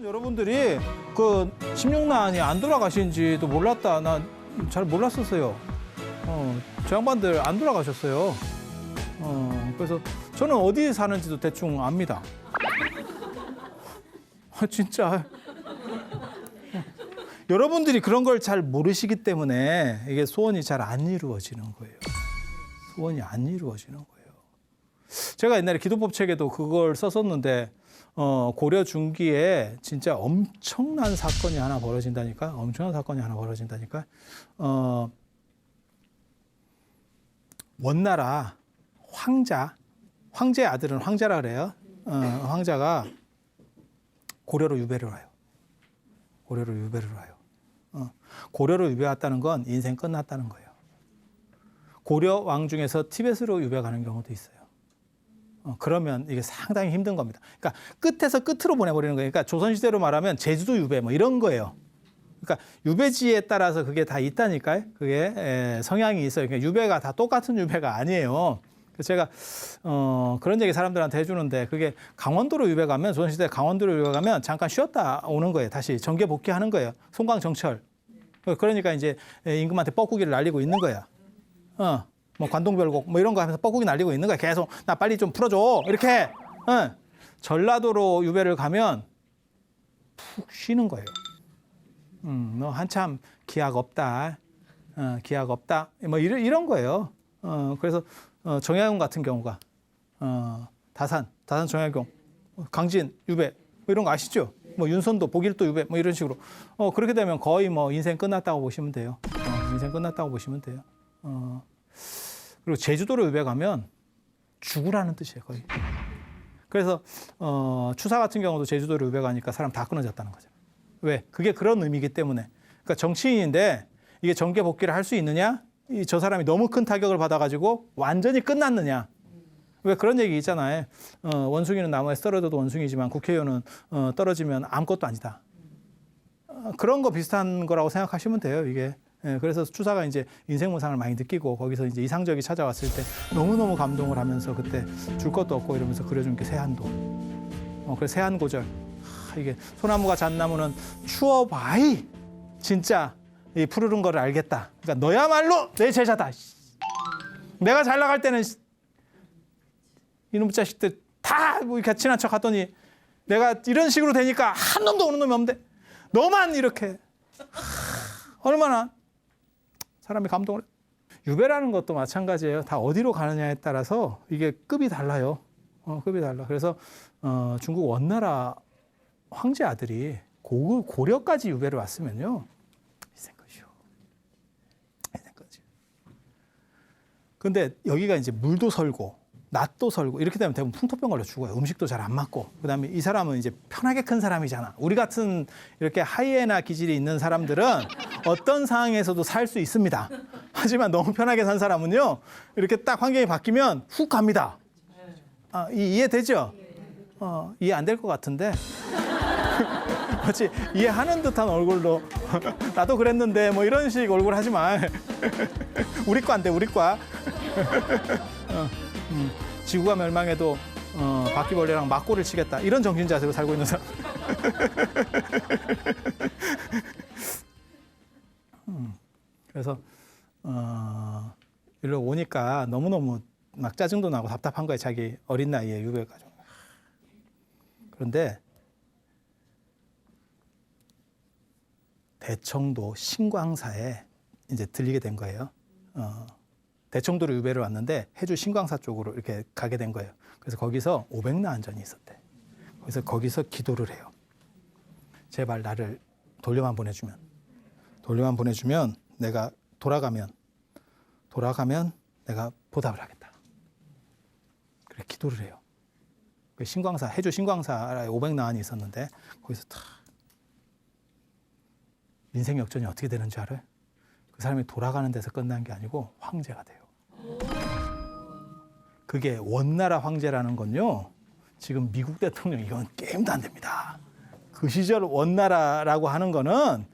여러분들이 그 16난이 안 돌아가신지도 몰랐다. 나 잘 몰랐었어요. 저 양반들 안 돌아가셨어요. 그래서 저는 어디 사는지도 대충 압니다. 진짜. 여러분들이 그런 걸 잘 모르시기 때문에 이게 소원이 잘 안 이루어지는 거예요. 소원이 안 이루어지는 거예요. 제가 옛날에 기도법 책에도 그걸 썼었는데 고려 중기에 진짜 엄청난 사건이 하나 벌어진다니까. 엄청난 사건이 하나 벌어진다니까. 원나라 황제의 아들은 황자라 그래요. 황자가 고려로 유배를 와요. 고려로 유배를 와요. 고려로 유배 왔다는 건 인생 끝났다는 거예요. 고려 왕 중에서 티벳으로 유배 가는 경우도 있어요. 그러면 이게 상당히 힘든 겁니다. 그러니까 끝에서 끝으로 보내버리는 거예요. 그러니까 조선시대로 말하면 제주도 유배 뭐 이런 거예요. 그러니까 유배지에 따라서 그게 다 있다니까요. 그게 성향이 있어요. 그러니까 유배가 다 똑같은 유배가 아니에요. 그래서 제가 그런 얘기 사람들한테 해주는데 그게 강원도로 유배 가면 조선시대 강원도로 유배 가면 잠깐 쉬었다 오는 거예요. 다시 정계 복귀하는 거예요. 송광정철. 그러니까 이제 임금한테 뻐꾸기를 날리고 있는 거야. 뭐 관동별곡 뭐 이런 거 하면서 뻐꾸기 날리고 있는 거야. 계속 나 빨리 좀 풀어줘. 이렇게. 전라도로 유배를 가면 푹 쉬는 거예요. 너 한참 기약 없다. 기약 없다. 뭐 이런 거예요. 그래서 정약용 같은 경우가 다산 정약용, 강진 유배 뭐 이런 거 아시죠? 뭐 윤선도 복일도 유배 뭐 이런 식으로 그렇게 되면 거의 뭐 인생 끝났다고 보시면 돼요. 인생 끝났다고 보시면 돼요. 그리고 제주도로 유배 가면 죽으라는 뜻이에요, 거의. 그래서 추사 같은 경우도 제주도로 유배 가니까 사람 다 끊어졌다는 거죠. 왜? 그게 그런 의미이기 때문에. 그러니까 정치인인데 이게 정계 복귀를 할 수 있느냐? 저 사람이 너무 큰 타격을 받아가지고 완전히 끝났느냐? 왜 그런 얘기 있잖아요. 원숭이는 나무에서 떨어져도 원숭이지만 국회의원은 떨어지면 아무것도 아니다. 그런 거 비슷한 거라고 생각하시면 돼요, 이게. 그래서 추사가 이제 인생무상을 많이 느끼고 거기서 이제 이상적이 찾아왔을 때 너무너무 감동을 하면서 그때 줄 것도 없고 이러면서 그려준 게 세한도. 그래서 세한고절. 이게 소나무가 잣나무는 추워봐이 진짜 이 푸르른 거를 알겠다. 그러니까 너야말로 내 제자다. 내가 잘 나갈 때는 이놈 자식들 다 뭐 이렇게 친한 척 하더니 내가 이런 식으로 되니까 한 놈도 오는 놈이 없는데 너만 이렇게 얼마나 사람이 감동을. 유배라는 것도 마찬가지예요. 다 어디로 가느냐에 따라서 이게 급이 달라요. 급이 달라. 그래서 중국 원나라 황제 아들이 고려까지 유배를 왔으면요. 인생 끝이요. 인생 끝이요. 근데 여기가 이제 물도 설고 낫도 설고 이렇게 되면 대부분 풍토병 걸려 죽어요. 음식도 잘 안 맞고. 그다음에 이 사람은 이제 편하게 큰 사람이잖아. 우리 같은 이렇게 하이에나 기질이 있는 사람들은 어떤 상황에서도 살 수 있습니다. 하지만 너무 편하게 산 사람은요. 이렇게 딱 환경이 바뀌면 훅 갑니다. 이해되죠? 이해 안 될 것 같은데. 마치 이해하는 듯한 얼굴로 나도 그랬는데 뭐 이런 식 얼굴 하지 마. 우리 과인데 우리 과. 지구가 멸망해도 바퀴벌레랑 맞고를 치겠다. 이런 정신 자세로 살고 있는 사람. 그래서 일로 오니까 너무너무 막 짜증도 나고 답답한 거예요. 자기 어린 나이에 유배가지고. 그런데 대청도 신광사에 이제 들리게 된 거예요. 대청도로 유배를 왔는데 해주 신광사 쪽으로 이렇게 가게 된 거예요. 그래서 거기서 500나안전이 있었대. 그래서 거기서 기도를 해요. 제발 나를 돌려만 보내주면 내가 돌아가면 내가 보답을 하겠다. 그래 기도를 해요. 신광사 해주 신광사에 500나안이 있었는데 거기서 다 인생 역전이 어떻게 되는지 알아요? 그 사람이 돌아가는 데서 끝난 게 아니고 황제가 돼요. 그게 원나라 황제라는 건요. 지금 미국 대통령 이건 게임도 안 됩니다. 그 시절 원나라라고 하는 거는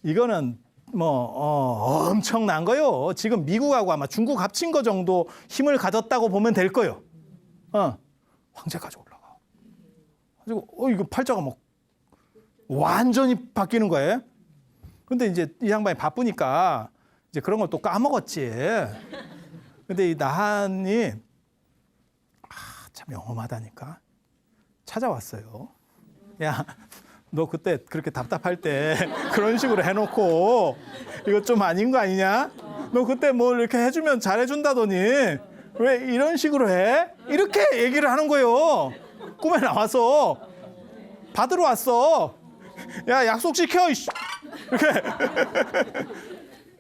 이거는 뭐 엄청난 거요. 지금 미국하고 아마 중국 합친 거 정도 힘을 가졌다고 보면 될 거요. 황제까지 올라가. 가지고 이거 팔자가 막 완전히 바뀌는 거예요. 근데 이제 이 양반이 바쁘니까 이제 그런 걸 또 까먹었지. 근데 이 나한이 참 영험하다니까 찾아왔어요. 야, 너 그때 그렇게 답답할 때 그런 식으로 해놓고 이거 좀 아닌 거 아니냐? 너 그때 뭘 이렇게 해주면 잘해준다더니 왜 이런 식으로 해? 이렇게 얘기를 하는 거예요. 꿈에 나와서 받으러 왔어. 야, 약속시켜. 이렇게.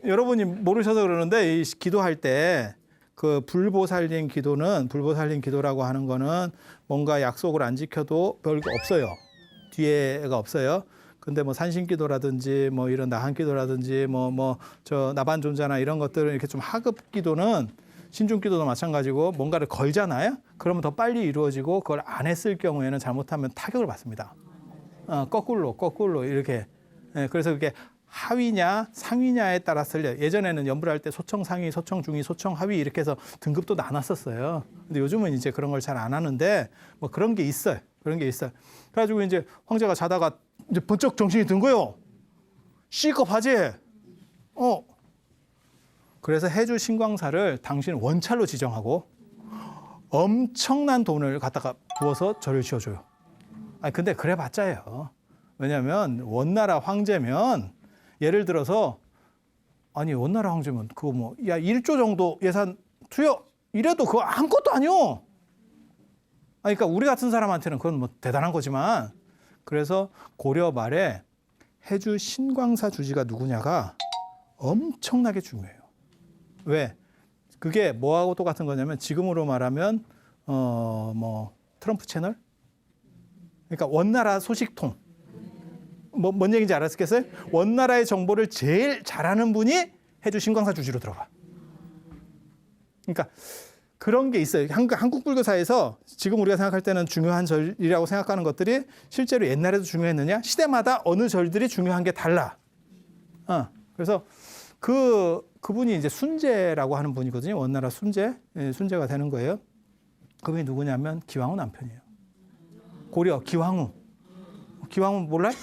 여러분이 모르셔서 그러는데 이 기도할 때 그 불보살림 기도라고 하는 거는 뭔가 약속을 안 지켜도 별거 없어요. 뒤에가 없어요. 근데 뭐 산신기도라든지 뭐 이런 나한기도라든지 저 나반존자나 이런 것들은 이렇게 좀 하급 기도는 신중기도도 마찬가지고 뭔가를 걸잖아요. 그러면 더 빨리 이루어지고 그걸 안 했을 경우에는 잘못하면 타격을 받습니다. 거꾸로 이렇게. 그래서 그게 하위냐 상위냐에 따라 틀려요. 예전에는 연불할 때 소청 상위, 소청 중위, 소청 하위 이렇게 해서 등급도 나눴었어요. 근데 요즘은 이제 그런 걸 잘 안 하는데 뭐 그런 게 있어요. 그래가지고 이제 황제가 자다가 이제 번쩍 정신이 든 거예요. C급하지? 그래서 해주 신광사를 당신 원찰로 지정하고 엄청난 돈을 갖다가 부어서 절을 지어줘요. 근데 그래봤자예요. 왜냐하면 원나라 황제면 예를 들어서 원나라 황제면 그거 1조 정도 예산 투여 이래도 그거 아무것도 아니요. 그러니까 우리 같은 사람한테는 그건 뭐 대단한 거지만 그래서 고려 말에 해주 신광사 주지가 누구냐가 엄청나게 중요해요. 왜? 그게 뭐하고 똑같은 거냐면 지금으로 말하면 트럼프 채널? 그러니까 원나라 소식통. 뭔 얘기인지 알았겠어요? 원나라의 정보를 제일 잘하는 분이 해주 신광사 주지로 들어가. 그러니까 그런 게 있어요. 한국 불교사에서 지금 우리가 생각할 때는 중요한 절이라고 생각하는 것들이 실제로 옛날에도 중요했느냐? 시대마다 어느 절들이 중요한 게 달라. 그래서 그분이 이제 순제라고 하는 분이거든요. 원나라 순제가 되는 거예요. 그분이 누구냐면 기왕후 남편이에요. 고려 기왕후 몰라요?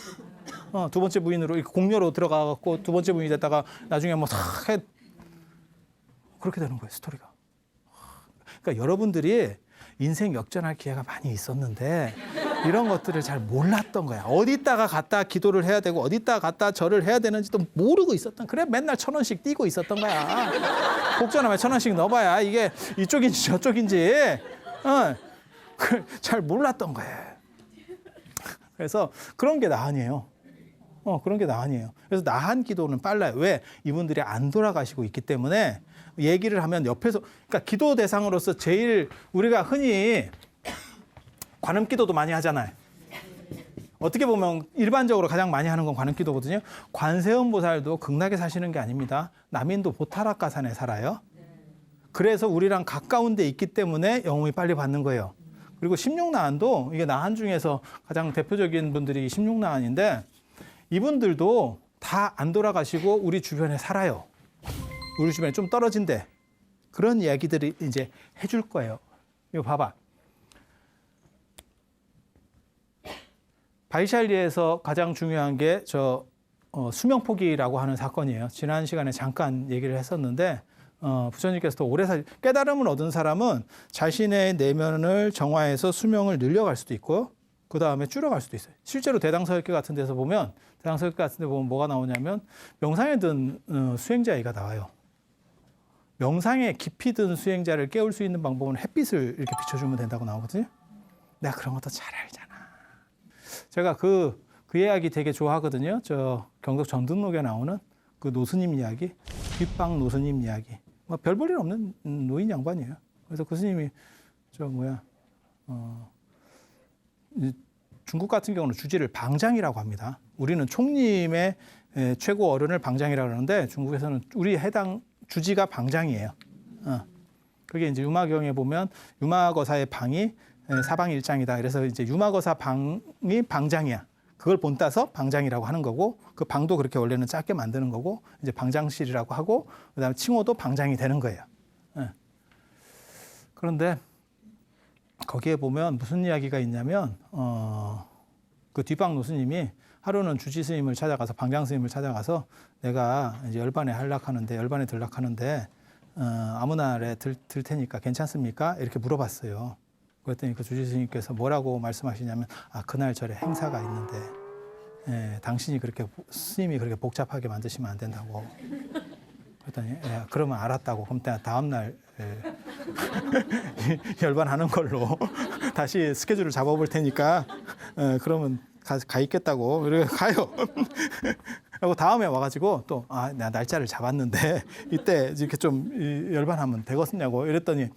두 번째 부인으로 공녀로 들어가갖고 두 번째 부인이 됐다가 나중에 그렇게 되는 거예요, 스토리가. 그러니까 여러분들이 인생 역전할 기회가 많이 있었는데 이런 것들을 잘 몰랐던 거야. 어디다가 갖다 기도를 해야 되고 어디다가 갖다 절을 해야 되는지도 모르고 있었던. 그래 맨날 1,000원씩 띄고 있었던 거야. 복전하면 1,000원씩 넣어봐야 이게 이쪽인지 저쪽인지 잘 몰랐던 거예요. 그래서 그런 게 나한이에요. 그런 게 나한이에요. 그래서 나한 기도는 빨라요. 왜? 이분들이 안 돌아가시고 있기 때문에 얘기를 하면 옆에서, 그러니까 기도 대상으로서 제일 우리가 흔히 관음 기도도 많이 하잖아요. 어떻게 보면 일반적으로 가장 많이 하는 건 관음 기도거든요. 관세음 보살도 극락에 사시는 게 아닙니다. 남인도 보타락가산에 살아요. 그래서 우리랑 가까운 데 있기 때문에 영웅이 빨리 받는 거예요. 그리고 16나한도 이게 나한 중에서 가장 대표적인 분들이 16나한인데 이분들도 다 안 돌아가시고 우리 주변에 살아요. 우리 주변에 좀 떨어진데 그런 이야기들이 이제 해줄 거예요. 이거 봐봐. 바이샬리에서 가장 중요한 게 수명포기라고 하는 사건이에요. 지난 시간에 잠깐 얘기를 했었는데 부처님께서도 오래 깨달음을 얻은 사람은 자신의 내면을 정화해서 수명을 늘려갈 수도 있고 그 다음에 줄여갈 수도 있어요. 실제로 대당서역계 같은 데서 보면 뭐가 나오냐면 명상에 든 수행자애가 나와요. 명상에 깊이 든 수행자를 깨울 수 있는 방법은 햇빛을 이렇게 비춰주면 된다고 나오거든요. 내가 그런 것도 잘 알잖아. 제가 그 이야기 되게 좋아하거든요. 경덕 전등록에 나오는 그 노스님 이야기, 뒷방 노스님 이야기. 별 볼 일 없는 노인 양반이에요. 그래서 그 스님이 중국 같은 경우는 주지를 방장이라고 합니다. 우리는 총림의 최고 어른을 방장이라고 하는데 중국에서는 우리 해당 주지가 방장이에요. 그게 이제 유마경에 보면 유마거사의 방이 사방일장이다. 그래서 이제 유마거사 방이 방장이야. 그걸 본따서 방장이라고 하는 거고 그 방도 그렇게 원래는 작게 만드는 거고 이제 방장실이라고 하고 그다음에 칭호도 방장이 되는 거예요. 그런데 거기에 보면 무슨 이야기가 있냐면 그 뒷방 노스님이 하루는 주지 스님을 찾아가서 방장 스님을 찾아가서 내가 이제 열반에 들락하는데 아무 날에 들 테니까 괜찮습니까? 이렇게 물어봤어요. 그랬더니 그 주지 스님께서 뭐라고 말씀하시냐면 그날 절에 행사가 있는데 당신이 스님이 그렇게 복잡하게 만드시면 안 된다고. 그랬더니 그러면 알았다고. 그럼 내가 다음 날 열반하는 걸로 다시 스케줄을 잡아볼 테니까 그러면 가 있겠다고. 그래 가요. 그리고 다음에 와가지고 또 내가 날짜를 잡았는데 이때 이렇게 좀 열반하면 되겠냐고 이랬더니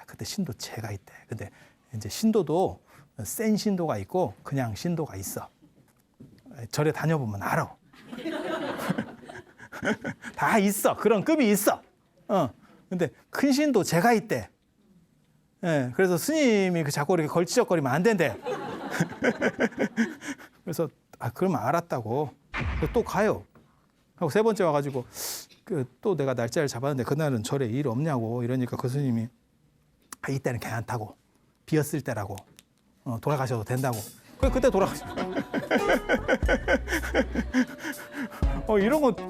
그때 신도 제가 있대. 근데 이제 신도도 센 신도가 있고 그냥 신도가 있어. 절에 다녀보면 알아. 다 있어. 그런 급이 있어. 근데 큰 신도 제가 있대. 그래서 스님이 자꾸 이렇게 걸치적거리면 안 된대. 그래서 그러면 알았다고. 또 가요. 하고 세 번째 와가지고 또 내가 날짜를 잡았는데 그날은 절에 일 없냐고 이러니까 그 스님이 이때는 괜찮다고. 비었을 때라고. 돌아가셔도 된다고. 그때 돌아가셔.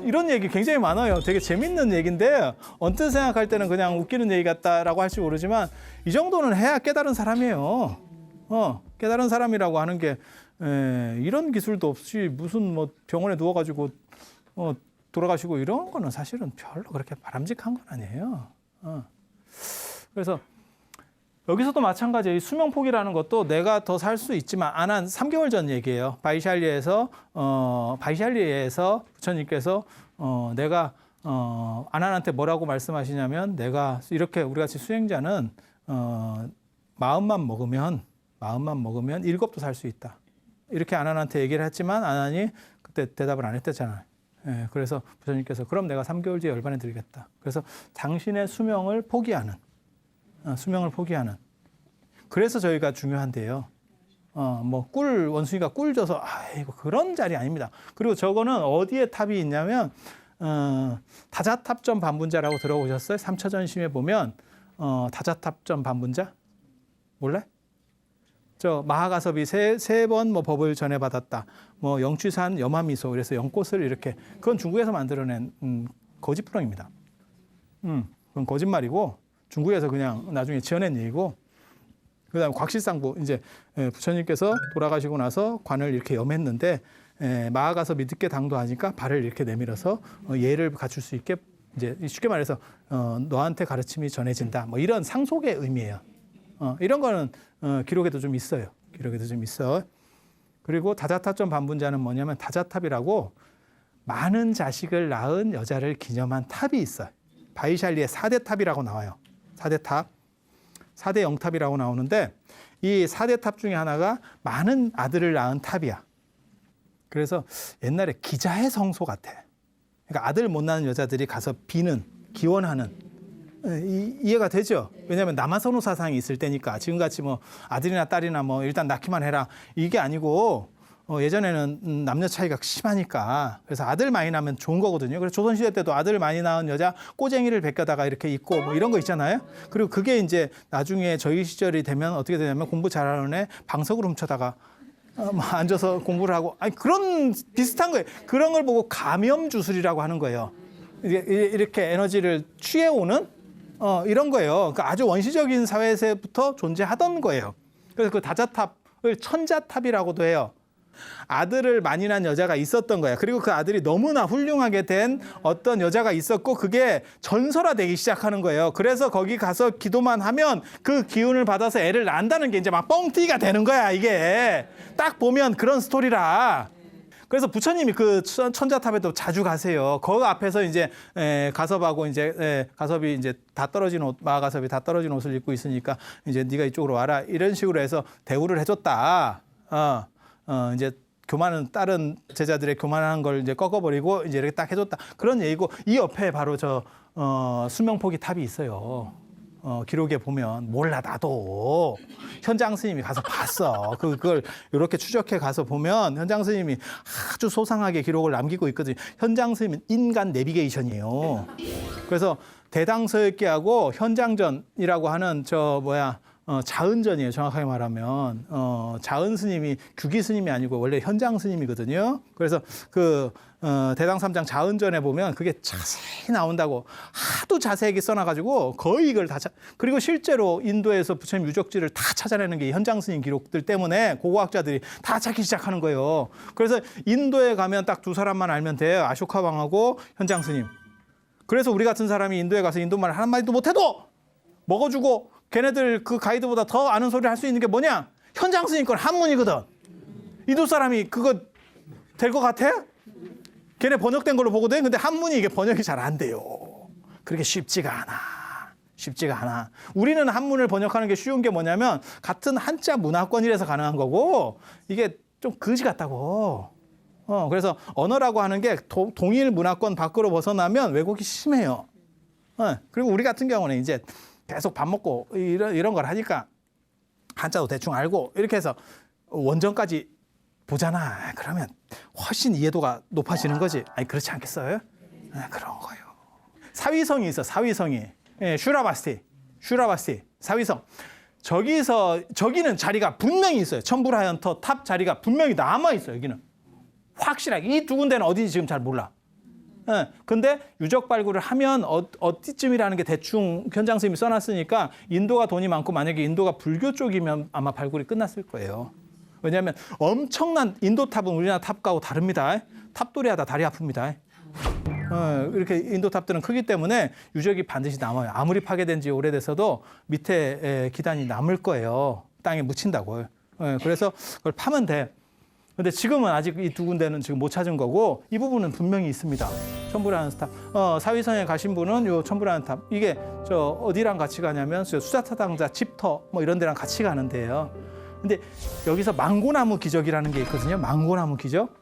이런 얘기 굉장히 많아요. 되게 재밌는 얘기인데 언뜻 생각할 때는 그냥 웃기는 얘기 같다라고 할지 모르지만 이 정도는 해야 깨달은 사람이에요. 깨달은 사람이라고 하는 게 이런 기술도 없이 무슨 뭐 병원에 누워가지고 돌아가시고 이런 거는 사실은 별로 그렇게 바람직한 건 아니에요. 그래서 여기서도 마찬가지예요. 수명 포기라는 것도 내가 더 살 수 있지만 안 한 3개월 전 얘기예요. 바이샬리에서 부처님께서 내가 아난한테 뭐라고 말씀하시냐면 내가 이렇게 우리 같이 수행자는 마음만 먹으면 7도 살 수 있다. 이렇게 아난한테 얘기를 했지만 아난이 그때 대답을 안 했댔잖아요. 그래서 부처님께서 그럼 내가 3개월 뒤에 열반해 드리겠다. 그래서 당신의 수명을 포기하는. 그래서 저희가 중요한데요. 뭐 원숭이가 꿀 줘서 이거 그런 자리 아닙니다. 그리고 저거는 어디에 탑이 있냐면 다자탑전 반분자라고 들어보셨어요? 삼처전심에 보면 다자탑전 반분자 몰래? 저 마하가섭이 세 번 뭐 법을 전해받았다. 뭐 영취산 염화미소 그래서 연꽃을 이렇게 그건 중국에서 만들어낸 거짓부렁입니다. 그건 거짓말이고. 중국에서 그냥 나중에 지어낸 얘기고, 그다음 곽실상부 이제 부처님께서 돌아가시고 나서 관을 이렇게 염했는데 마하가섭이 늦게 당도하니까 발을 이렇게 내밀어서 예를 갖출 수 있게 이제 쉽게 말해서 너한테 가르침이 전해진다. 뭐 이런 상속의 의미예요. 이런 거는 기록에도 좀 있어요. 그리고 다자탑전 반분자는 뭐냐면 다자탑이라고 많은 자식을 낳은 여자를 기념한 탑이 있어요. 바이샬리의 4대 탑이라고 나와요. 4대 탑, 4대 영탑이라고 나오는데 이 4대 탑 중에 하나가 많은 아들을 낳은 탑이야. 그래서 옛날에 기자의 성소 같아. 그러니까 아들 못 낳는 여자들이 가서 기원하는 이해가 되죠? 왜냐하면 남아선호 사상이 있을 때니까 지금같이 뭐 아들이나 딸이나 뭐 일단 낳기만 해라 이게 아니고 예전에는 남녀 차이가 심하니까 그래서 아들 많이 낳으면 좋은 거거든요. 그래서 조선시대 때도 아들 많이 낳은 여자 꼬쟁이를 베껴다가 이렇게 입고 뭐 이런 거 있잖아요. 그리고 그게 이제 나중에 저희 시절이 되면 어떻게 되냐면 공부 잘하는 애 방석을 훔쳐다가 앉아서 공부를 하고 그런 비슷한 거예요. 그런 걸 보고 감염주술이라고 하는 거예요. 이렇게 에너지를 취해오는 이런 거예요. 그러니까 아주 원시적인 사회에서부터 존재하던 거예요. 그래서 그 다자탑을 천자탑이라고도 해요. 아들을 많이 낳은 여자가 있었던 거야. 그리고 그 아들이 너무나 훌륭하게 된 어떤 여자가 있었고 그게 전설화되기 시작하는 거예요. 그래서 거기 가서 기도만 하면 그 기운을 받아서 애를 낳는다는 게 이제 막 뻥튀기가 되는 거야. 이게 딱 보면 그런 스토리라. 그래서 부처님이 그 천자탑에도 자주 가세요. 그 앞에서 이제 가섭하고 이제 가섭이 이제 다 떨어진 옷, 마하가섭이 다 떨어진 옷을 입고 있으니까 이제 네가 이쪽으로 와라 이런 식으로 해서 대우를 해줬다. 이제 교만은 다른 제자들의 교만한 걸 이제 꺾어버리고 이제 이렇게 딱 해줬다. 그런 얘기고 이 옆에 바로 저 수명포기 탑이 있어요. 기록에 보면 몰라 나도 현장 스님이 가서 봤어. 그걸 이렇게 추적해 가서 보면 현장 스님이 아주 소상하게 기록을 남기고 있거든요. 현장 스님은 인간 내비게이션이에요. 그래서 대당서역기하고 현장전이라고 하는 자은전이에요. 정확하게 말하면 자은 스님이 규기 스님이 아니고 원래 현장 스님이거든요. 그래서 그 대당 3장 자은전에 보면 그게 자세히 나온다고 하도 자세하게 써놔가지고 거의 이걸 다 그리고 실제로 인도에서 부처님 유적지를 다 찾아내는 게 현장 스님 기록들 때문에 고고학자들이 다 찾기 시작하는 거예요. 그래서 인도에 가면 딱 두 사람만 알면 돼요. 아쇼카 왕하고 현장 스님. 그래서 우리 같은 사람이 인도에 가서 인도말 한마디도 못해도 먹어주고 걔네들 그 가이드보다 더 아는 소리를 할 수 있는 게 뭐냐? 현장 스님 건 한문이거든. 인도 사람이 그거 될 것 같아? 걔네 번역된 걸로 보거든. 근데 한문이 이게 번역이 잘 안 돼요. 그렇게 쉽지가 않아. 쉽지가 않아. 우리는 한문을 번역하는 게 쉬운 게 뭐냐면 같은 한자 문화권이라서 가능한 거고 이게 좀 거지 같다고. 그래서 언어라고 하는 게 동일 문화권 밖으로 벗어나면 왜곡이 심해요. 그리고 우리 같은 경우는 이제 계속 밥 먹고 이런 걸 하니까 한자도 대충 알고 이렇게 해서 원전까지 보잖아. 그러면 훨씬 이해도가 높아지는 거지. 아니 그렇지 않겠어요? 그런 거예요. 사위성이 있어. 사위성이. 슈라바스티. 사위성. 저기는 자리가 분명히 있어요. 천불하연터 탑 자리가 분명히 남아 있어요. 여기는 확실하게. 이 두 군데는 어디지 지금 잘 몰라. 근데 유적 발굴을 하면 어디쯤이라는 게 대충 현장 스님이 써놨으니까 인도가 돈이 많고 만약에 인도가 불교 쪽이면 아마 발굴이 끝났을 거예요. 왜냐하면 엄청난 인도 탑은 우리나라 탑하고 다릅니다. 탑도리하다 다리 아픕니다. 이렇게 인도 탑들은 크기 때문에 유적이 반드시 남아요. 아무리 파괴된 지 오래돼서도 밑에 기단이 남을 거예요. 땅에 묻힌다고. 그래서 그걸 파면 돼. 근데 지금은 아직 이 두 군데는 지금 못 찾은 거고 이 부분은 분명히 있습니다. 천불하연 탑. 사위성에 가신 분은 요 천불하연 탑. 이게 저 어디랑 같이 가냐면 수자타당자 집터 뭐 이런 데랑 같이 가는 데예요. 근데 여기서 망고나무 기적이라는 게 있거든요. 망고나무 기적.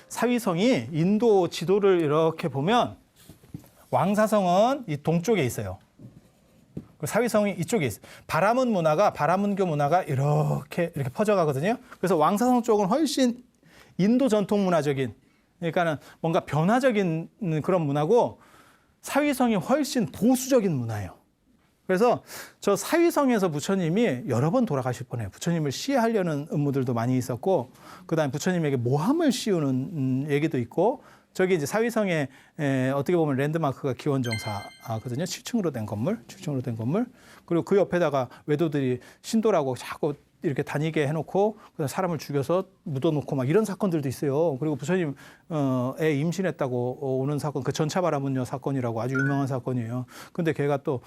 사위성이 인도 지도를 이렇게 보면 왕사성은 이 동쪽에 있어요. 사위성이 이쪽에 있어요. 바라문교 문화가 이렇게 퍼져가거든요. 그래서 왕사성 쪽은 훨씬 인도 전통 문화적인, 그러니까는 뭔가 변화적인 그런 문화고 사위성이 훨씬 보수적인 문화예요. 그래서 저 사위성에서 부처님이 여러 번 돌아가실 뻔해요. 부처님을 시해하려는 음모들도 많이 있었고, 그다음에 부처님에게 모함을 씌우는 얘기도 있고, 저기 이제 사위성에 어떻게 보면 랜드마크가 기원정사거든요. 7층으로 된 건물. 그리고 그 옆에다가 외도들이 신도라고 자꾸 이렇게 다니게 해놓고 그다음 사람을 죽여서 묻어놓고 막 이런 사건들도 있어요. 그리고 부처님 애 임신했다고 오는 사건, 그 전차바라문녀 사건이라고 아주 유명한 사건이에요. 근데 걔가 또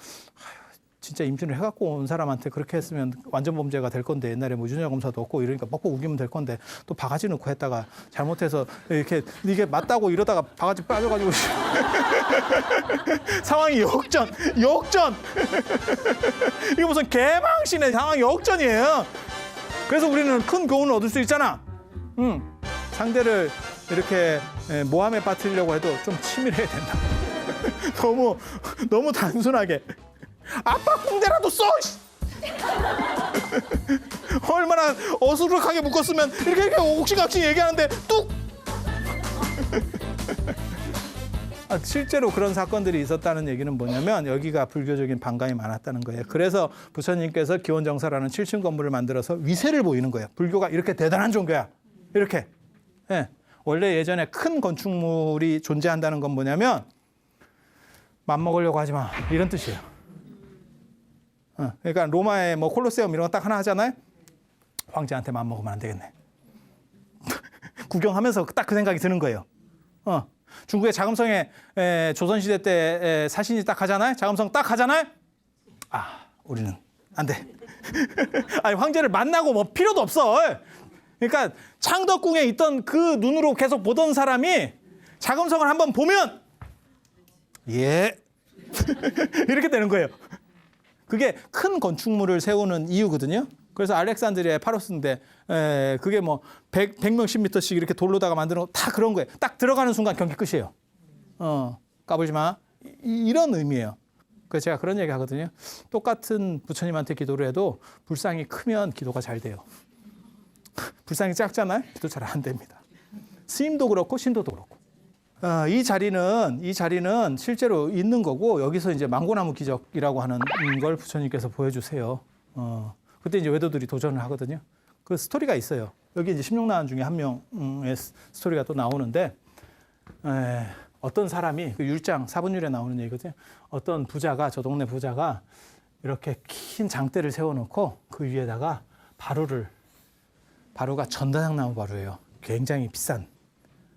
진짜 임신을 해갖고 온 사람한테 그렇게 했으면 완전 범죄가 될 건데 옛날에 뭐 유전자 검사도 없고 이러니까 뻑뻑 우기면 될 건데 또 바가지 넣고 했다가 잘못해서 이렇게 이게 맞다고 이러다가 바가지 빠져가지고 상황이 역전 이게 무슨 개망신의 상황이 역전이에요. 그래서 우리는 큰 교훈을 얻을 수 있잖아. 상대를 이렇게 모함에 빠뜨리려고 해도 좀 치밀해야 된다. 너무 단순하게 압박붕대라도 써! 얼마나 어수룩하게 묶었으면 이렇게 옥신각신 얘기하는데 뚝! 실제로 그런 사건들이 있었다는 얘기는 뭐냐면 여기가 불교적인 반감이 많았다는 거예요. 그래서 부처님께서 기원정사라는 7층 건물을 만들어서 위세를 보이는 거예요. 불교가 이렇게 대단한 종교야. 이렇게. 네. 원래 예전에 큰 건축물이 존재한다는 건 뭐냐면 맘먹으려고 하지 마. 이런 뜻이에요. 그러니까 로마에 뭐 콜로세움 이런 거 딱 하나 하잖아요. 황제한테 맘먹으면 안 되겠네. 구경하면서 딱 그 생각이 드는 거예요. 중국의 자금성에 조선시대 때 사신이 딱 하잖아요. 자금성 딱 하잖아요. 우리는 안 돼. 아니 황제를 만나고 뭐 필요도 없어. 그러니까 창덕궁에 있던 그 눈으로 계속 보던 사람이 자금성을 한번 보면 이렇게 되는 거예요. 그게 큰 건축물을 세우는 이유거든요. 그래서 알렉산드리아의 파로스인데 그게 뭐 100명씩 미터씩 이렇게 돌로다가 만드는 거 다 그런 거예요. 딱 들어가는 순간 경기 끝이에요. 까불지 마. 이런 의미예요. 그래서 제가 그런 얘기 하거든요. 똑같은 부처님한테 기도를 해도 불상이 크면 기도가 잘 돼요. 불상이 작잖아요. 기도 잘 안 됩니다. 스님도 그렇고 신도도 그렇고. 이 자리는 실제로 있는 거고 여기서 이제 망고나무 기적이라고 하는 걸 부처님께서 보여주세요. 그때 이제 외도들이 도전을 하거든요. 그 스토리가 있어요. 여기 이제 16나은 중에 한 명의 스토리가 또 나오는데, 어떤 사람이 그 율장 사분율에 나오는 얘기거든요. 어떤 부자가, 저 동네 부자가 이렇게 긴 장대를 세워놓고 그 위에다가 바루가 전다향나무 바루예요. 굉장히 비싼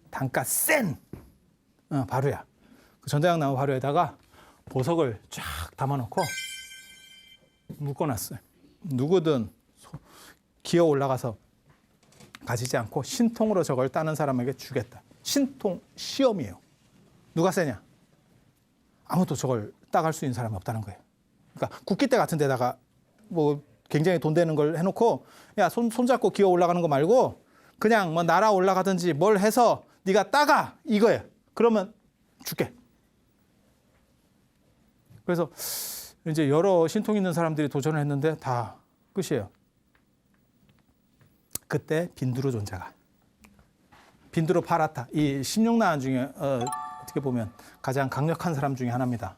단가 센 바루야. 그 전다향나무 바루에다가 보석을 쫙 담아놓고 묶어놨어요. 누구든 기어 올라가서 가지지 않고 신통으로 저걸 따는 사람에게 주겠다. 신통 시험이에요. 누가 세냐? 아무도 저걸 따갈 수 있는 사람이 없다는 거예요. 그러니까 국기대 같은 데다가 뭐 굉장히 돈 되는 걸 해놓고 야, 손잡고 기어 올라가는 거 말고 그냥 뭐 날아 올라가든지 뭘 해서 네가 따가 이거예요. 그러면 줄게. 그래서 이제 여러 신통 있는 사람들이 도전을 했는데 다 끝이에요. 그때 빈두르 존자가 빈두르 파라타 이 16나은 중에 어떻게 보면 가장 강력한 사람 중에 하나입니다.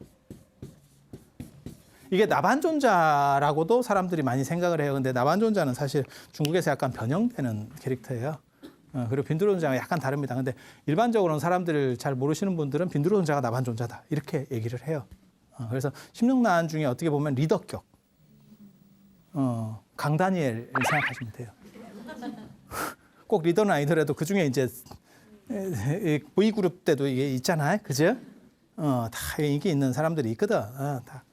이게 나반존자라고도 사람들이 많이 생각을 해요. 근데 나반존자는 사실 중국에서 약간 변형되는 캐릭터예요. 그리고 빈두르 존자가 약간 다릅니다. 근데 일반적으로는 사람들 잘 모르시는 분들은 빈두르 존자가 나반존자다 이렇게 얘기를 해요. 그래서 16나은 중에 어떻게 보면 리더격 강다니엘을 생각하시면 돼요. 꼭 리더는 아니더라도 그 중에 이제 V그룹 때도 이게 있잖아요. 그죠? 다 인기 있는 사람들이 있거든. 다.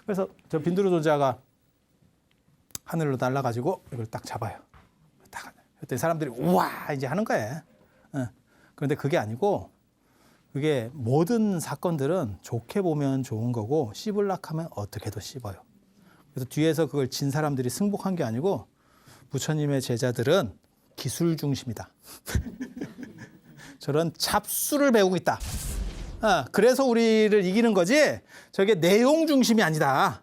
그래서 저 빈두르 존자가 하늘로 날아가지고 이걸 딱 잡아요. 딱. 그랬더니 사람들이 우와 이제 하는 거예요. 그런데 그게 아니고 그게 모든 사건들은 좋게 보면 좋은 거고 씹으려고 하면 어떻게도 씹어요. 그래서 뒤에서 그걸 진 사람들이 승복한 게 아니고 부처님의 제자들은 기술 중심이다. 저런 잡수를 배우고 있다. 그래서 우리를 이기는 거지 저게 내용 중심이 아니다.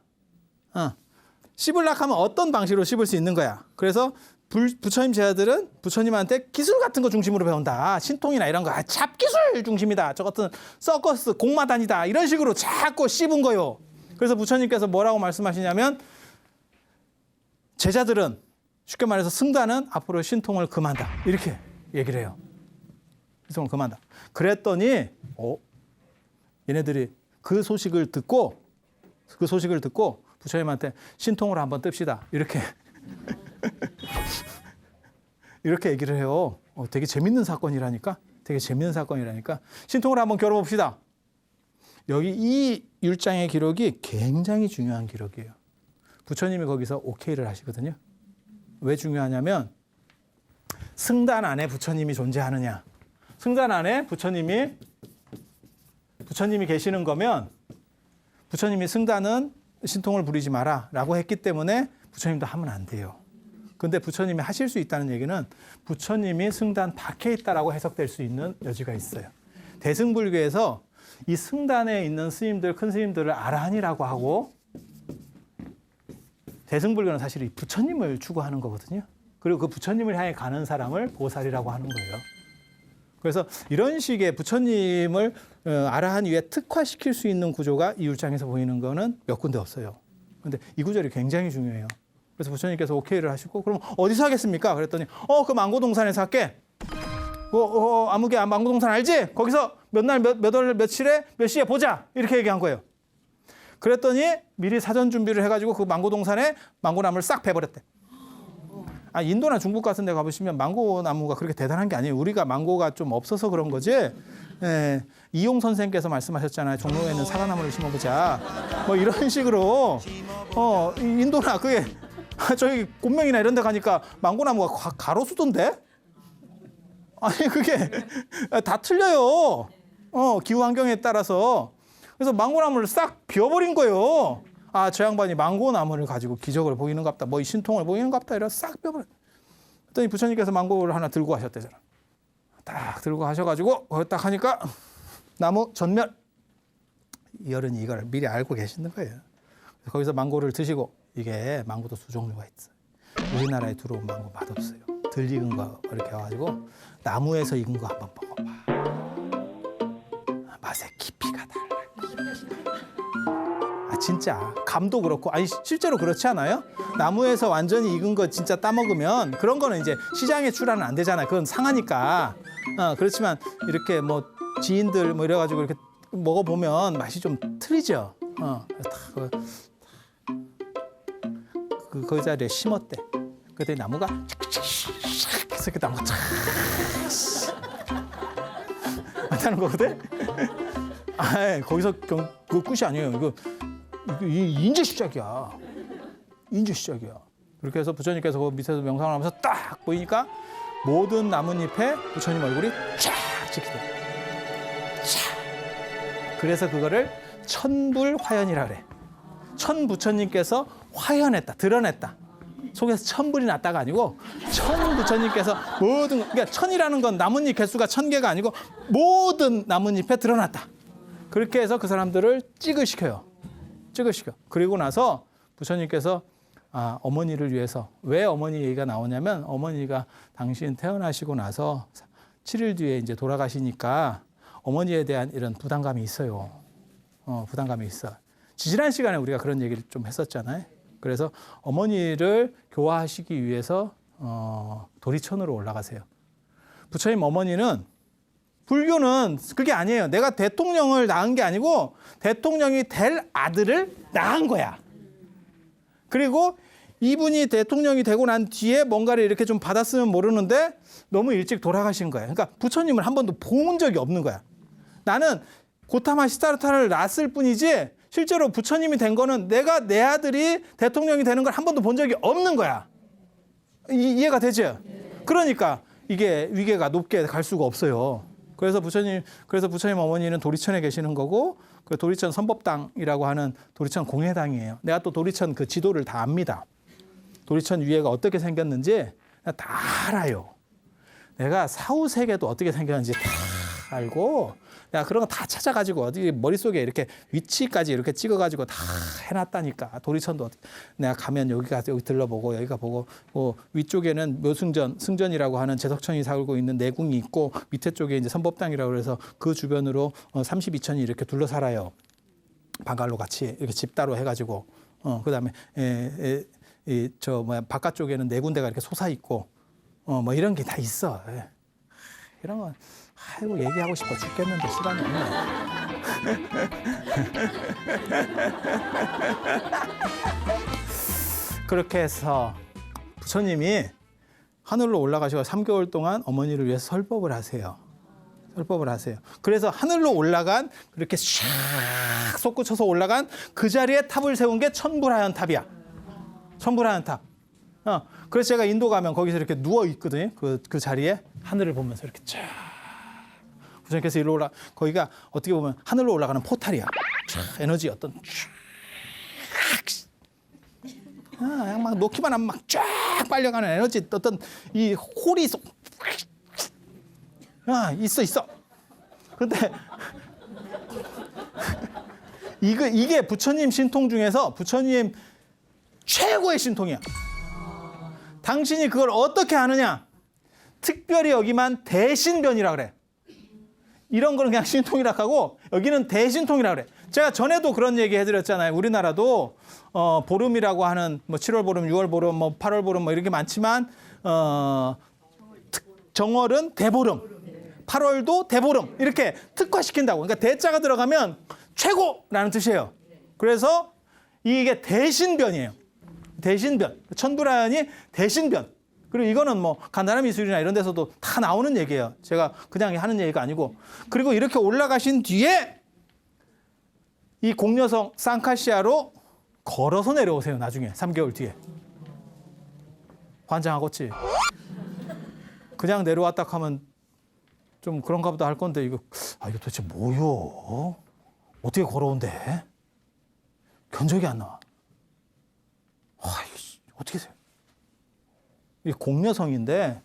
씹으려고 하면 어떤 방식으로 씹을 수 있는 거야. 그래서 부처님 제자들은 부처님한테 기술 같은 거 중심으로 배운다. 신통이나 이런 거 잡기술 중심이다. 저 같은 서커스 공마단이다. 이런 식으로 자꾸 씹은 거요. 그래서 부처님께서 뭐라고 말씀하시냐면 제자들은 쉽게 말해서 승단은 앞으로 신통을 금한다. 이렇게 얘기를 해요. 신통을 금한다. 그랬더니 얘네들이 그 소식을 듣고 부처님한테 신통으로 한번 뜹시다. 이렇게 이렇게 얘기를 해요. 되게 재밌는 사건이라니까. 신통으로 한번 겨뤄봅시다. 여기 이 율장의 기록이 굉장히 중요한 기록이에요. 부처님이 거기서 오케이를 하시거든요. 왜 중요하냐면 승단 안에 부처님이 존재하느냐. 승단 안에 부처님이 계시는 거면 부처님이 승단은 신통을 부리지 마라 라고 했기 때문에 부처님도 하면 안 돼요. 근데 부처님이 하실 수 있다는 얘기는 부처님이 승단 밖에 있다라고 해석될 수 있는 여지가 있어요. 대승불교에서 이 승단에 있는 스님들, 큰 스님들을 아라한이라고 하고 대승불교는 사실 이 부처님을 추구하는 거거든요. 그리고 그 부처님을 향해 가는 사람을 보살이라고 하는 거예요. 그래서 이런 식의 부처님을 아라한 위에 특화시킬 수 있는 구조가 이 율장에서 보이는 거는 몇 군데 없어요. 그런데 이 구절이 굉장히 중요해요. 그래서 부처님께서 오케이를 하시고 그럼 어디서 하겠습니까? 그랬더니 그 망고동산에서 할게. 아무개 망고동산 알지? 거기서 몇 날 몇 월 며칠에 몇 시에 보자. 이렇게 얘기한 거예요. 그랬더니 미리 사전 준비를 해가지고 그 망고동산에 망고나무를 싹 베버렸대. 인도나 중국 같은 데 가보시면 망고나무가 그렇게 대단한 게 아니에요. 우리가 망고가 좀 없어서 그런 거지. 이용 선생께서 말씀하셨잖아요. 종로에는 사과나무를 심어보자. 뭐 이런 식으로 인도나 그게 저기 곤명이나 이런 데 가니까 망고나무가 가로수던데? 아니 그게 다 틀려요. 기후 환경에 따라서. 그래서 망고나무를 싹 비워버린 거예요. 저 양반이 망고나무를 가지고 기적을 보이는갑다. 뭐 이 신통을 보이는갑다. 이래서 싹 빼버려. 그랬더니 부처님께서 망고를 하나 들고 가셨대잖아. 딱 들고 가셔가지고 딱 하니까 나무 전멸. 이 어른이 이걸 미리 알고 계시는 거예요. 거기서 망고를 드시고 이게 망고도 두 종류가 있어요. 우리나라에 들어온 망고 맛없어요. 덜 익은 거 이렇게 와가지고 나무에서 익은 거 한번 먹어봐. 맛의 깊이가 달라. 진짜 감도 그렇고 아니 실제로 그렇지 않아요? 나무에서 완전히 익은 거 진짜 따먹으면 그런 거는 이제 시장에 출하는 안 되잖아요. 그건 상하니까. 그렇지만 이렇게 뭐 지인들 뭐 이래가지고 이렇게 먹어보면 맛이 좀 틀리죠. 그 자리에 심었대. 그랬더니 나무가 해서 그 나무가 쫙 안타는 거거든. 거기서 그 끝이 아니에요. 이거 인제 시작이야. 인제 시작이야. 그렇게 해서 부처님께서 그 밑에서 명상을 하면서 딱 보이니까 모든 나뭇잎에 부처님 얼굴이 쫙 찍히더라. 쫙. 그래서 그거를 천불화연이라 그래. 천 부처님께서 화연했다, 드러냈다. 속에서 천불이 났다가 아니고 천 부처님께서 모든, 그러니까 천이라는 건 나뭇잎 개수가 1000개가 아니고 모든 나뭇잎에 드러났다. 그렇게 해서 그 사람들을 찍으시켜요. 찍으시켜. 그리고 나서 부처님께서 어머니를 위해서, 왜 어머니 얘기가 나오냐면 어머니가 당신 태어나시고 나서 7일 뒤에 이제 돌아가시니까 어머니에 대한 이런 부담감이 있어요. 부담감이 있어. 지지난 시간에 우리가 그런 얘기를 좀 했었잖아요. 그래서 어머니를 교화하시기 위해서 도리천으로 올라가세요. 부처님 어머니는, 불교는 그게 아니에요. 내가 대통령을 낳은 게 아니고 대통령이 될 아들을 낳은 거야. 그리고 이분이 대통령이 되고 난 뒤에 뭔가를 이렇게 좀 받았으면 모르는데 너무 일찍 돌아가신 거야. 그러니까 부처님을 한 번도 본 적이 없는 거야. 나는 고타마 시타르타를 낳았을 뿐이지 실제로 부처님이 된 거는 내가 내 아들이 대통령이 되는 걸 한 번도 본 적이 없는 거야. 이해가 되죠? 그러니까 이게 위계가 높게 갈 수가 없어요. 그래서 부처님 어머니는 도리천에 계시는 거고, 그 도리천 선법당이라고 하는 도리천 공회당이에요. 내가 또 도리천 그 지도를 다 압니다. 도리천 위에가 어떻게 생겼는지 다 알아요. 내가 사후세계도 어떻게 생겼는지 다 알고, 내가 그런 거 다 찾아가지고 어디 머릿속에 이렇게 위치까지 이렇게 찍어가지고 다 해놨다니까. 도리천도 내가 가면 여기 들러보고 여기가 보고, 위쪽에는 승전이라고 하는 제석천이 살고 있는 내궁이 있고, 밑에 쪽에 이제 선법당이라고 그래서 그 주변으로 32천이 이렇게 둘러 살아요. 방갈로 같이 이렇게 집 따로 해가지고, 그다음에 바깥쪽에는 네 군데가 이렇게 솟아 있고, 뭐 이런 게 다 있어. 이런 건 아이고 얘기하고 싶어 죽겠는데 시간이 없네. 그렇게 해서 부처님이 하늘로 올라가시고 3개월 동안 어머니를 위해서 설법을 하세요. 설법을 하세요. 그래서 하늘로 올라간, 그렇게 샥 솟구쳐서 올라간 그 자리에 탑을 세운 게 천불화연 탑이야. 천불화연 탑. 그래서 제가 인도 가면 거기서 이렇게 누워 있거든요. 그 자리에 하늘을 보면서 이렇게 쫙. 부처님께서 일로 거기가 어떻게 보면 하늘로 올라가는 포탈이야. 에너지 어떤 쫙, 막 놓기만 하면 막 쫙 빨려가는 에너지, 어떤 이 홀이 있어. 근데 이게 부처님 신통 중에서 부처님 최고의 신통이야. 당신이 그걸 어떻게 아느냐? 특별히 여기만 대신변이라 그래. 이런 거는 그냥 신통이라 하고 여기는 대신통이라 그래. 제가 전에도 그런 얘기 해드렸잖아요. 우리나라도 보름이라고 하는 뭐 7월 보름, 6월 보름, 뭐 8월 보름 뭐 이렇게 많지만 정월은 대보름, 8월도 대보름 이렇게 특화시킨다고. 그러니까 대자가 들어가면 최고라는 뜻이에요. 그래서 이게 대신변이에요. 대신변. 천불화연이 대신변. 그리고 이거는 뭐 간단한 미술이나 이런 데서도 다 나오는 얘기예요. 제가 그냥 하는 얘기가 아니고. 그리고 이렇게 올라가신 뒤에 이 공녀성 쌍카시아로 걸어서 내려오세요. 나중에 3개월 뒤에. 환장하겠지. 그냥 내려왔다 하면 좀 그런가 보다 할 건데 이거 도대체 뭐요? 어떻게 걸어온대? 견적이 안 나와. 어떻게 해요? 이게 공녀성인데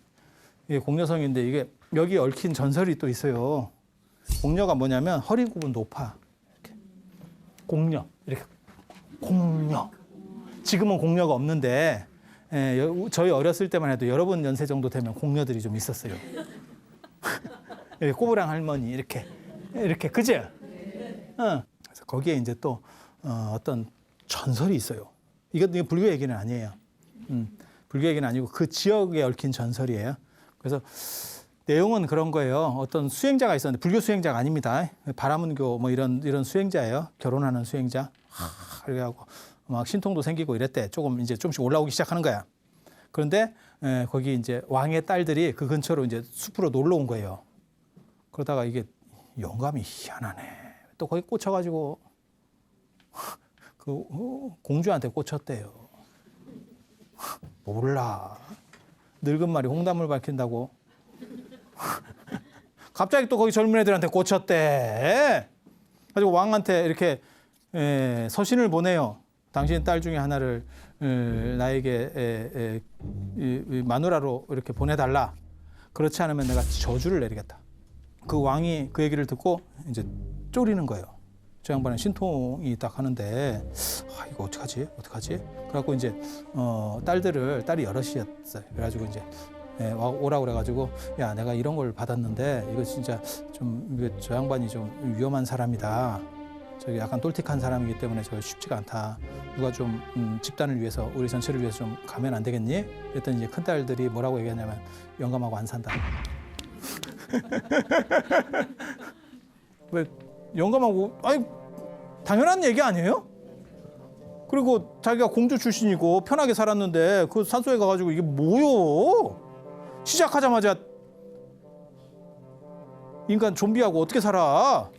이게 여기 얽힌 전설이 또 있어요. 공녀가 뭐냐면 허리 굽은 높아. 이렇게. 공녀. 이렇게. 공녀. 지금은 공녀가 없는데 저희 어렸을 때만 해도 여러분 연세 정도 되면 공녀들이 좀 있었어요. 이렇게 꼬부랑 할머니 이렇게 그죠? 그래서 거기에 이제 또 어떤 전설이 있어요. 이건 불교 얘기는 아니에요. 불교 얘기는 아니고 그 지역에 얽힌 전설이에요. 그래서 내용은 그런 거예요. 어떤 수행자가 있었는데 불교 수행자가 아닙니다. 바라문교 뭐 이런 수행자예요. 결혼하는 수행자. 그래가지고 막 신통도 생기고 이랬대. 조금 이제 좀씩 올라오기 시작하는 거야. 그런데 거기 이제 왕의 딸들이 그 근처로 이제 숲으로 놀러 온 거예요. 그러다가 이게 영감이 희한하네. 또 거기 꽂혀가지고 그 공주한테 꽂혔대요. 몰라. 늙은 말이 홍담을 밝힌다고. 갑자기 또 거기 젊은 애들한테 꽂혔대. 가지고 왕한테 이렇게 서신을 보내요. 당신 딸 중에 하나를 나에게 마누라로 이렇게 보내달라. 그렇지 않으면 내가 저주를 내리겠다. 그 왕이 그 얘기를 듣고 이제 쫄이는 거예요. 저 양반은 신통이 딱 하는데 이거 어떡하지? 그래갖고 이제 딸이 여럿이었어요. 그래가지고 이제 오라고 그래가지고 야 내가 이런 걸 받았는데 이거 진짜 좀 저 양반이 좀 위험한 사람이다. 저기 약간 똘틱한 사람이기 때문에 저 쉽지가 않다. 누가 좀 집단을 위해서 우리 전체를 위해서 좀 가면 안 되겠니? 그랬더니 이제 큰 딸들이 뭐라고 얘기하냐면 영감하고 안 산다. 왜 영감하고 아니 당연한 얘기 아니에요? 그리고 자기가 공주 출신이고 편하게 살았는데 그 산소에 가가지고 이게 뭐요? 시작하자마자 인간 좀비하고 어떻게 살아?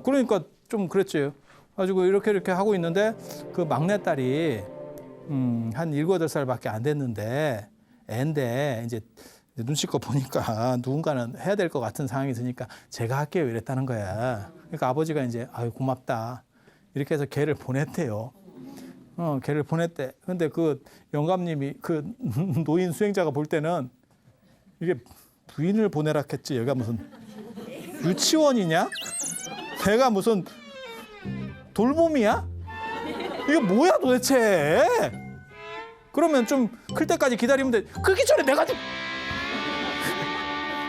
그러니까 좀 그랬지. 가지고 이렇게 하고 있는데 그 막내딸이 한 7, 8살밖에 안 됐는데 애인데 이제 눈치껏 보니까 누군가는 해야 될 것 같은 상황이 드니까 제가 할게요 이랬다는 거야. 그러니까 아버지가 이제 아유 고맙다 이렇게 해서 걔를 보냈대요. 걔를 보냈대. 근데 그 영감님이 그 노인 수행자가 볼 때는 이게 부인을 보내라 했지. 여기가 무슨 유치원이냐? 내가 무슨 돌봄이야? 이게 뭐야 도대체? 그러면 좀 클 때까지 기다리면 돼. 크기 전에 내가 좀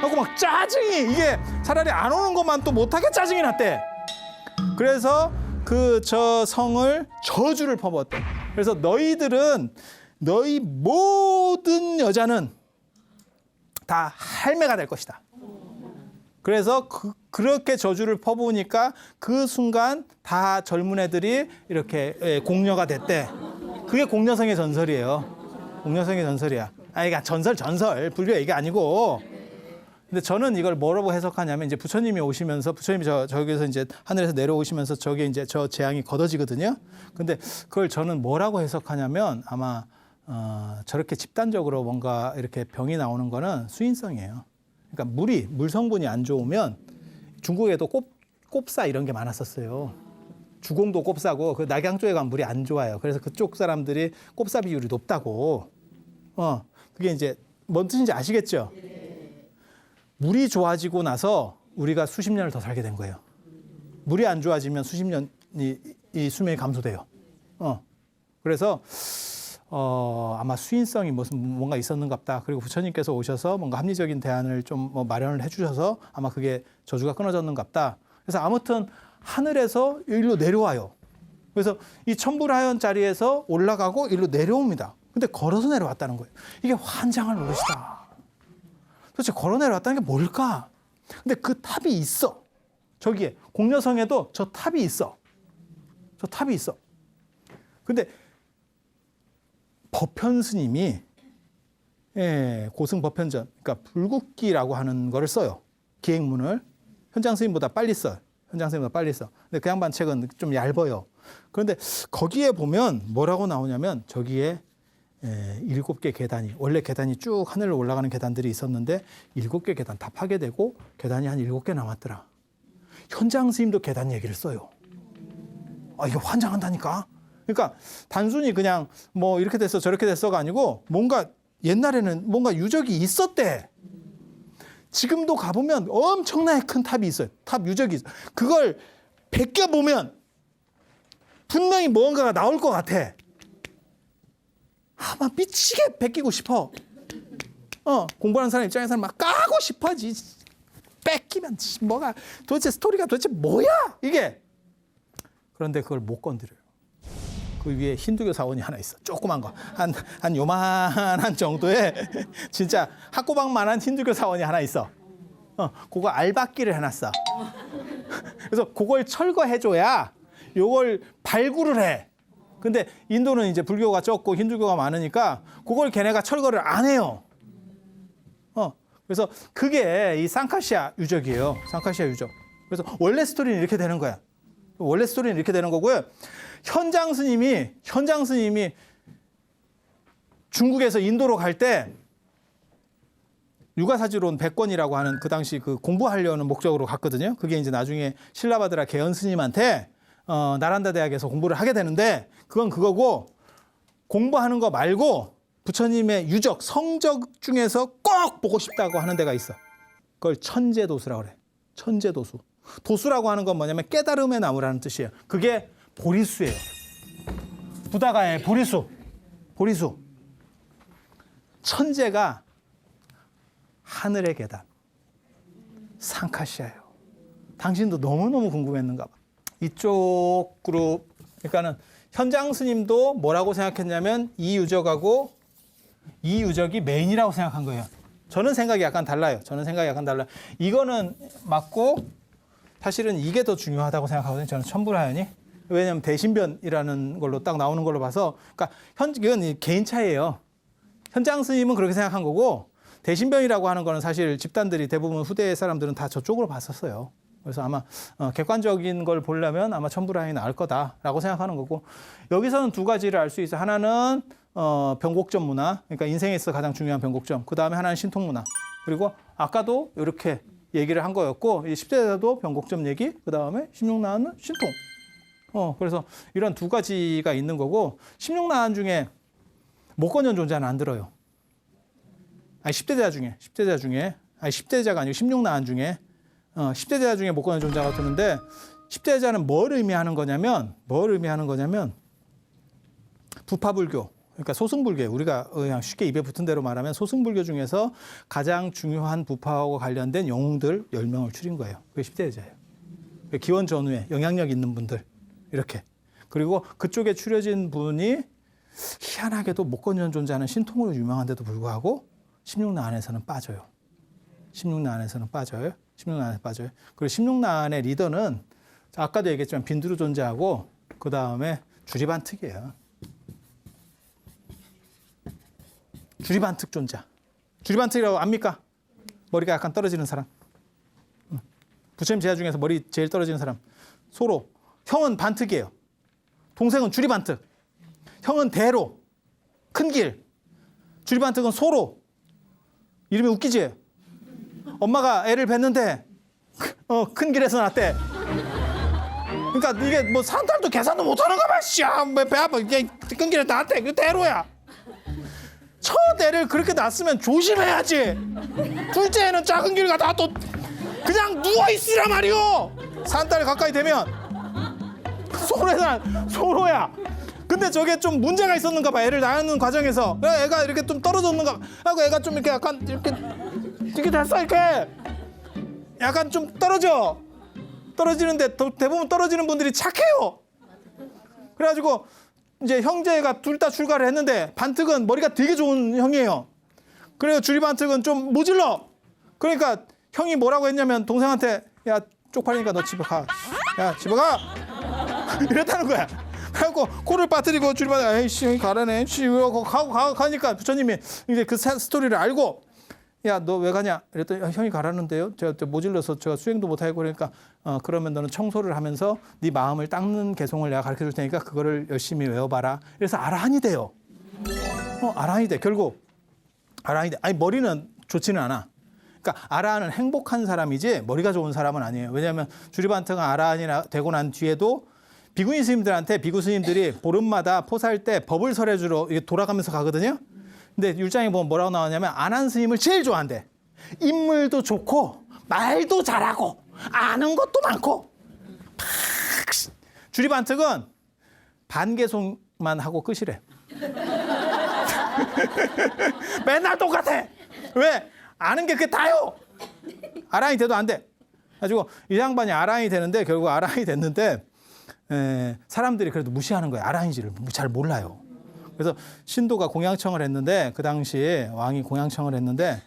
하고 막 짜증이 이게 차라리 안 오는 것만 또 못하게 짜증이 났대. 그래서 그 저 성을 저주를 퍼부었대. 그래서 너희 모든 여자는 다 할매가 될 것이다. 그래서 그렇게 저주를 퍼부으니까 그 순간 다 젊은 애들이 이렇게 공녀가 됐대. 그게 공녀성의 전설이에요. 공녀성의 전설이야. 아니, 그러니까 전설. 불교 얘기 아니고. 근데 저는 이걸 뭐라고 해석하냐면 이제 부처님이 오시면서 부처님이 저기서 이제 하늘에서 내려오시면서 저게 이제 저 재앙이 걷어지거든요. 근데 그걸 저는 뭐라고 해석하냐면 아마 저렇게 집단적으로 뭔가 이렇게 병이 나오는 거는 수인성이에요. 그러니까 물 성분이 안 좋으면 중국에도 꼽사 이런 게 많았었어요. 주공도 꼽사고 그 낙양 쪽에 가면 물이 안 좋아요. 그래서 그쪽 사람들이 꼽사 비율이 높다고. 그게 이제 뭔 뜻인지 아시겠죠? 물이 좋아지고 나서 우리가 수십 년을 더 살게 된 거예요. 물이 안 좋아지면 수십 년이 이 수명이 감소돼요. 그래서 아마 수인성이 뭔가 있었는갑다. 그리고 부처님께서 오셔서 뭔가 합리적인 대안을 좀 마련을 해주셔서 아마 그게 저주가 끊어졌는갑다. 그래서 아무튼 하늘에서 일로 내려와요. 그래서 이 천불하연 자리에서 올라가고 일로 내려옵니다. 근데 걸어서 내려왔다는 거예요. 이게 환장할 노릇이다. 도대체 걸어 내려왔다는 게 뭘까? 근데 그 탑이 있어. 저기에 공녀성에도 저 탑이 있어. 근데 법현 스님이 고승 법현전, 그러니까 불국기라고 하는 거를 써요. 기행문을 현장 스님보다 빨리 써. 근데 그 양반 책은 좀 얇아요. 그런데 거기에 보면 뭐라고 나오냐면 저기에 7개 계단이 원래 계단이 쭉 하늘로 올라가는 계단들이 있었는데 7개 계단 다 파괴되고 계단이 한 7개 남았더라. 현장 스님도 계단 얘기를 써요. 이거 환장한다니까. 그러니까 단순히 그냥 뭐 이렇게 됐어 저렇게 됐어가 아니고 뭔가 옛날에는 뭔가 유적이 있었대. 지금도 가보면 엄청나게 큰 탑이 있어요. 탑 유적이 있어요. 그걸 베껴보면 분명히 뭔가가 나올 것 같아. 막 미치게 베끼고 싶어. 공부하는 사람 입장에서는 막 까고 싶어지. 뺏기면 뭐가 도대체 스토리가 도대체 뭐야 이게. 그런데 그걸 못 건드려요. 그 위에 힌두교 사원이 하나 있어. 조그만 거. 한 요만한 정도의 진짜 학고방만한 힌두교 사원이 하나 있어. 그거 알박기를 해놨어. 그래서 그걸 철거해줘야 요걸 발굴을 해. 근데 인도는 이제 불교가 적고 힌두교가 많으니까 그걸 걔네가 철거를 안 해요. 그래서 그게 이 상카시아 유적이에요. 상카시아 유적. 그래서 원래 스토리는 이렇게 되는 거야. 원래 스토리는 이렇게 되는 거고요. 현장 스님이 중국에서 인도로 갈 때 유가사지론 100권이라고 하는 그 당시 그 공부하려는 목적으로 갔거든요. 그게 이제 나중에 신라바드라 개연 스님한테 나란다 대학에서 공부를 하게 되는데 그건 그거고 공부하는 거 말고 부처님의 유적, 성적 중에서 꼭 보고 싶다고 하는 데가 있어. 그걸 천재도수라고 그래. 천재도수. 도수라고 하는 건 뭐냐면 깨달음의 나무라는 뜻이에요. 그게 보리수예요. 부다가의 보리수. 보리수. 천재가 하늘의 계단. 상카시아예요. 당신도 너무너무 궁금했는가 봐. 이쪽 그룹, 그러니까는 현장 스님도 뭐라고 생각했냐면 이 유적하고 이 유적이 메인이라고 생각한 거예요. 저는 생각이 약간 달라요. 이거는 맞고 사실은 이게 더 중요하다고 생각하거든요. 저는 천불하연이. 왜냐하면 대신변이라는 걸로 딱 나오는 걸로 봐서, 그러니까 이건 개인 차이예요. 현장 스님은 그렇게 생각한 거고 대신변이라고 하는 거는 사실 집단들이 대부분 후대 사람들은 다 저쪽으로 봤었어요. 그래서 아마 객관적인 걸 보려면 아마 천불하연이 나을 거다라고 생각하는 거고, 여기서는 두 가지를 알 수 있어요. 하나는 변곡점 문화, 그러니까 인생에서 가장 중요한 변곡점. 그 다음에 하나는 신통 문화. 그리고 아까도 이렇게 얘기를 한 거였고, 이 10대자도 변곡점 얘기, 그 다음에 16나안은 신통. 그래서 이런 두 가지가 있는 거고, 16나안 중에 목건전 존자는 안 들어요. 아니 10대자 중에, 아니 10대자가 아니고 16나안 중에 10대자 중에 목건전 존자가 드는데, 10대자는 뭘 의미하는 거냐면 부파불교, 그러니까 소승불교, 우리가 그냥 쉽게 입에 붙은 대로 말하면 소승불교 중에서 가장 중요한 부파하고 관련된 영웅들 10명을 추린 거예요. 그게 10대자예요. 기원 전후에 영향력 있는 분들 이렇게. 그리고 그쪽에 추려진 분이 희한하게도 목건전 존자는 신통으로 유명한데도 불구하고 16나안에서는 빠져요. 16나안에 빠져요. 그리고 16나안의 리더는 아까도 얘기했지만 빈두르 존자하고 그 다음에 주리반특이에요. 주리반특 존자. 주리반특이라고 압니까? 머리가 약간 떨어지는 사람. 부처님 제자 중에서 머리 제일 떨어지는 사람. 소로. 형은 반특이에요. 동생은 주리반특. 형은 대로. 큰 길. 주리반특은 소로. 이름이 웃기지? 엄마가 애를 뵀는데 큰 길에서 낳대. 그러니까 이게 뭐 산딸도 계산도 못하는가 봐. 씨야, 배 아파. 이게 큰 길에 낳대. 그 대로야. 첫 애를 그렇게 낳았으면 조심해야지. 둘째 애는 작은 길 가다가 또 그냥 누워있으라 말이오. 산딸 가까이 되면 소로야. 근데 저게 좀 문제가 있었는가 봐. 애를 낳는 과정에서 애가 이렇게 좀 떨어졌는가 하고, 애가 좀 이렇게 약간 이렇게 됐어. 이렇게 약간 좀 떨어지는데 대부분 떨어지는 분들이 착해요. 그래가지고 이제 형제가 둘 다 출가를 했는데, 반특은 머리가 되게 좋은 형이에요. 그래서 주리반특은 좀 모질러. 그러니까 형이 뭐라고 했냐면 동생한테, 야 쪽팔리니까 너 집에 가. 야 집에 가. 이랬다는 거야. 그래갖고 코를 빠뜨리고 주리반특, 에이씨 형이 가라네. 가니까 부처님이 이제 그 스토리를 알고, 야 너 왜 가냐? 그랬더니 형이 가라는데요. 제가 모질러서 제가 수행도 못하고. 그러니까 그러면 너는 청소를 하면서 네 마음을 닦는 개송을 내가 가르쳐 줄 테니까 그거를 열심히 외워봐라. 그래서 아라한이 돼요. 아라한이 돼. 결국 아라한이 돼. 아니 머리는 좋지는 않아. 그러니까 아라한은 행복한 사람이지 머리가 좋은 사람은 아니에요. 왜냐하면 주리반특가 아라한이 되고 난 뒤에도 비구니 스님들한테 비구 스님들이 보름마다 포사할 때 법을 설해주러 돌아가면서 가거든요. 근데 율장에 보면 뭐라고 나왔냐면 안한 스님을 제일 좋아한대. 인물도 좋고 말도 잘하고 아는 것도 많고. 주리반특은 반개송만 하고 끝이래. 맨날 똑같아. 왜? 아는 게 그게 다요. 아라한이 돼도 안 돼. 가지고 이 양반이 아라한이 되는데, 결국 아라한이 됐는데 사람들이 그래도 무시하는 거예요. 아라인지를 잘 몰라요. 그래서 신도가 공양청을 했는데 그 당시에 왕이 공양청을 했는데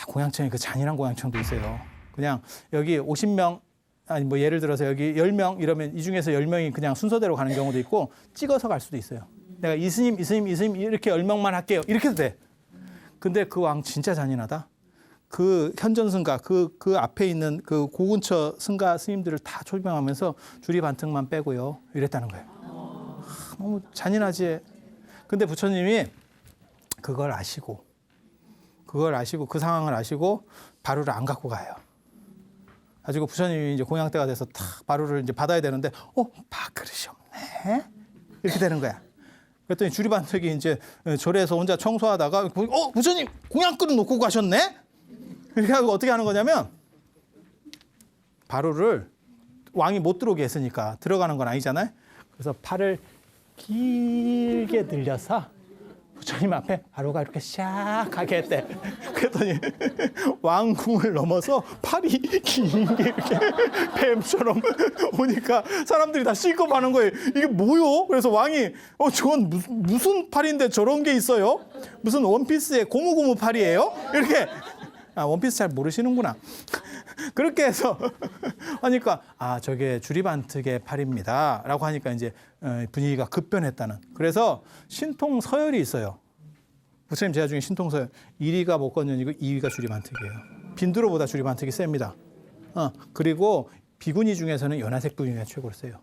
공양청이 그 잔인한 공양청도 있어요. 그냥 여기 50명 아니 뭐 예를 들어서 여기 10명 이러면 이 중에서 10명이 그냥 순서대로 가는 경우도 있고 찍어서 갈 수도 있어요. 내가 이 스님 이렇게 10명만 할게요. 이렇게도 돼. 근데 그 왕 진짜 잔인하다. 그 현전승가 그 앞에 있는 그 고근처 승가 스님들을 다 초빙하면서 주리 반특만 빼고요. 이랬다는 거예요. 너무 잔인하지. 근데 부처님이 그걸 아시고 그 상황을 아시고 바루를 안 갖고 가요. 가지고 부처님이 이제 공양 때가 돼서 탁 바루를 이제 받아야 되는데 밥그릇이 없네. 이렇게 되는 거야. 그랬더니 주리반특이 이제 절에서 혼자 청소하다가 부처님 공양 그릇 놓고 가셨네. 이렇게 하고 어떻게 하는 거냐면 바루를 왕이 못 들어오게 했으니까 들어가는 건 아니잖아요. 그래서 팔을 길게 늘려서 부처님 앞에 바루가 이렇게 샥 가게 했대. 그랬더니 왕궁을 넘어서 팔이 길게 이렇게 뱀처럼 오니까 사람들이 다 실컷하는 거예요. 이게 뭐요? 그래서 왕이 저건 무슨 팔인데 저런 게 있어요? 무슨 원피스의 고무고무 팔이에요? 이렇게 원피스 잘 모르시는구나. 그렇게 해서 하니까 저게 주리반특의 팔입니다 라고 하니까 이제 분위기가 급변했다는. 그래서 신통 서열이 있어요. 부처님 제자 중에 신통 서열 1위가 목건년이고 2위가 주리반특이에요. 빈두로보다 주리반특이 셉니다. 그리고 비구니 중에서는 연화색 비구니가 최고로 세요.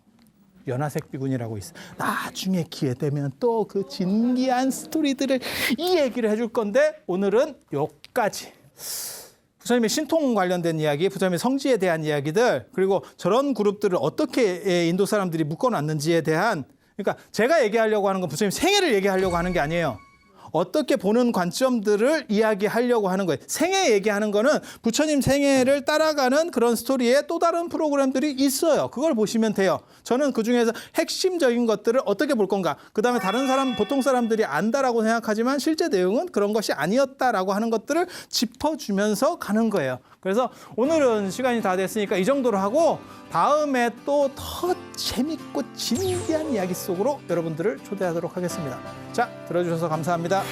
연화색 비구니라고 있어요. 나중에 기회 되면 또 그 진기한 스토리들을 이 얘기를 해줄 건데 오늘은 여기까지. 부처님의 신통 관련된 이야기, 부처님의 성지에 대한 이야기들, 그리고 저런 그룹들을 어떻게 인도 사람들이 묶어놨는지에 대한, 그러니까 제가 얘기하려고 하는 건 부처님 생애를 얘기하려고 하는 게 아니에요. 어떻게 보는 관점들을 이야기하려고 하는 거예요. 생애 얘기하는 거는 부처님 생애를 따라가는 그런 스토리에 또 다른 프로그램들이 있어요. 그걸 보시면 돼요. 저는 그중에서 핵심적인 것들을 어떻게 볼 건가. 그다음에 다른 사람, 보통 사람들이 안다라고 생각하지만 실제 내용은 그런 것이 아니었다라고 하는 것들을 짚어주면서 가는 거예요. 그래서 오늘은 시간이 다 됐으니까 이 정도로 하고 다음에 또 더 재밌고 진기한 이야기 속으로 여러분들을 초대하도록 하겠습니다. 자, 들어주셔서 감사합니다.